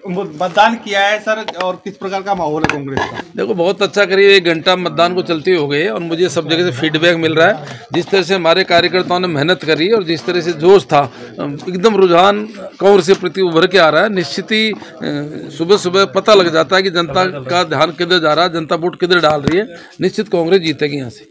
मतदान किया है सर, और किस प्रकार का माहौल है कांग्रेस का? देखो, बहुत अच्छा, करीब 1 घंटा मतदान को चलते हो गए और मुझे सब जगह से फीडबैक मिल रहा है। जिस तरह से हमारे कार्यकर्ताओं ने मेहनत करी और जिस तरह से जोश था, एकदम रुझान कांग्रेस के प्रति उभर के आ रहा है। निश्चित ही सुबह सुबह पता लग जाता है कि जनता का ध्यान किधर जा रहा है, जनता वोट किधर डाल रही है। निश्चित कांग्रेस जीतेगी यहाँ से।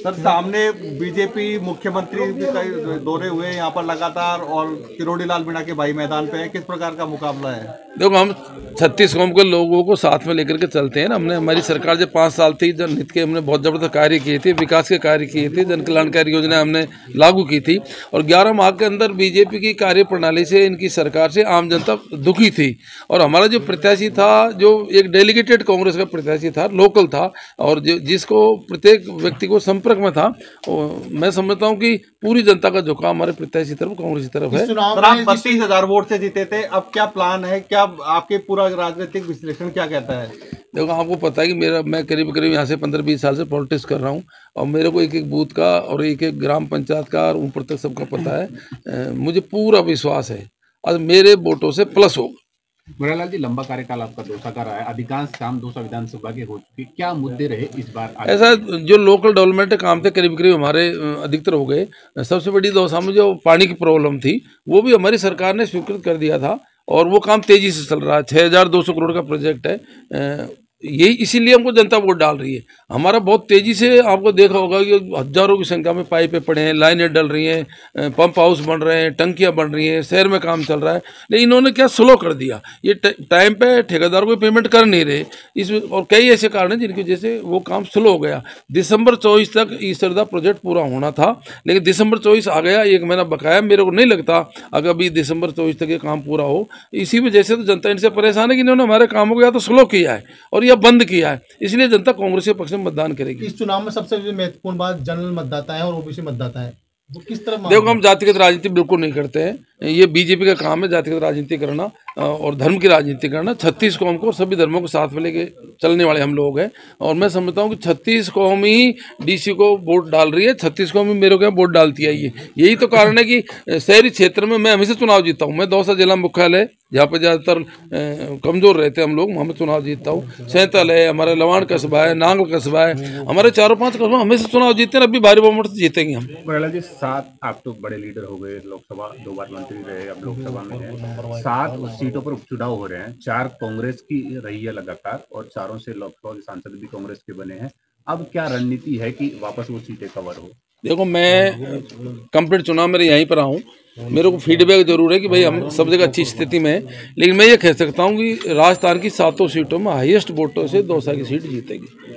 सर, सामने बीजेपी मुख्यमंत्री भी कई दौरे हुए यहाँ पर लगातार, और किरोड़ी लाल मीणा के भाई मैदान पे है। किस प्रकार का मुकाबला है? देखो, हम 36 कौम के लोगों को साथ में लेकर के चलते हैं ना। हमने, हमारी सरकार जब 5 साल थी, जनहित के हमने बहुत जबरदस्त कार्य किए थे, विकास के कार्य किए थे, जन कल्याणकारी योजना हमने लागू की थी। और 11 माह के अंदर बीजेपी की कार्य प्रणाली से, इनकी सरकार से आम जनता दुखी थी। और हमारा जो प्रत्याशी था, जो एक डेलीगेटेड कांग्रेस का प्रत्याशी था, लोकल था, और जिसको प्रत्येक व्यक्ति को संपर्क में था, मैं समझता हूँ कि पूरी जनता का झुकाव हमारे प्रत्याशी तरफ, कांग्रेस की तरफ है। सर, आप 32,000 वोट से जीते थे, अब क्या प्लान है? क्या आपके पूरा राजनीतिक विश्लेषण क्या कहता है? देखो, आपको पता है कि मैं करीब करीब यहाँ से 15-20 साल से पॉलिटिक्स कर रहा हूँ, और मेरे को एक एक बूथ का और एक एक ग्राम पंचायत का और ऊपर तक सबका पता है। मुझे पूरा विश्वास है आज मेरे वोटों से प्लस होगा। मुरारलाल जी, लंबा कार्यकाल आपका दौसा का रहा है, अधिकांश काम दौसा विधानसभा के हो चुके, क्या मुद्दे रहे इस बार? ऐसा, जो लोकल डेवलपमेंट काम थे करीब करीब हमारे अधिकतर हो गए। सबसे बड़ी दौसा में जो पानी की प्रॉब्लम थी, वो भी हमारी सरकार ने स्वीकृत कर दिया था, और वो काम तेजी से चल रहा है। 6,200 करोड़ का प्रोजेक्ट है। यही इसीलिए हमको जनता वोट डाल रही है। हमारा बहुत तेजी से, आपको देखा होगा कि हजारों की संख्या में पाइपें पड़े हैं, लाइनें डल रही हैं, पंप हाउस बन रहे हैं, टंकियां बन रही हैं, शहर में काम चल रहा है। लेकिन इन्होंने क्या स्लो कर दिया, ये टाइम पे ठेकेदार को पेमेंट कर नहीं रहे। इस और कई ऐसे कारण हैं जिनकी वजह से वो काम स्लो हो गया। दिसंबर 24 तक ईसरदा प्रोजेक्ट पूरा होना था, लेकिन दिसंबर 24 आ गया, 1 महीना बकाया। मेरे को नहीं लगता अगर अभी दिसंबर 24 तक ये काम पूरा हो। इसी वजह से तो जनता इनसे परेशान है कि इन्होंने हमारे कामों को या तो स्लो किया है और या बंद किया है। इसलिए जनता कांग्रेस के पक्ष में मतदान करेगी। इस चुनाव में सबसे महत्वपूर्ण बात जनरल मतदाता है और ओबीसी मतदाता है, वो किस तरह? देखो, हम जातिगत राजनीति बिल्कुल नहीं करते हैं। ये बीजेपी का काम है जातिगत राजनीति करना और धर्म की राजनीति करना। 36 कौम को, सभी धर्मों को साथ में लेके चलने वाले हम लोग हैं, और मैं समझता हूँ कि 36 कौम ही डीसी को वोट डाल रही है, 36 कौम ही मेरे को वोट डालती है। यही तो कारण है कि शहरी क्षेत्र में मैं हमेशा चुनाव जीतता हूँ। मैं दौसा जिला मुख्यालय, जहाँ पर ज़्यादातर कमज़ोर रहते हैं हम लोग, वहाँ चुनाव जीतता हूँ। सैंतल है, हमारा लवाण कस्बा है, नांगल कस्बा है, हमारे 4-5 कस्बा हमेशा चुनाव जीतते हैं। अभी भारी बहुमत से जीतेंगे हम। मुरारलाल जी, 7 आप तो बड़े लीडर हो गए, लोकसभा 2 बार मंत्री रहे, अब लोकसभा में है। 7 सीटों पर उपचुनाव हो रहे हैं, 4 कांग्रेस की रही है लगातार, और चारों से लोकसभा के सांसद भी कांग्रेस के बने हैं। अब क्या रणनीति है कि वापस वो सीटें कवर हो? देखो, मैं कंप्लीट चुनाव मेरे यहीं पर आऊँ, मेरे को फीडबैक जरूर है कि भाई हम सब जगह अच्छी स्थिति में है। लेकिन मैं ये कह सकता हूँ कि राजस्थान की 7 सीटों में हाईएस्ट वोटों से दौसा की सीट जीतेगी।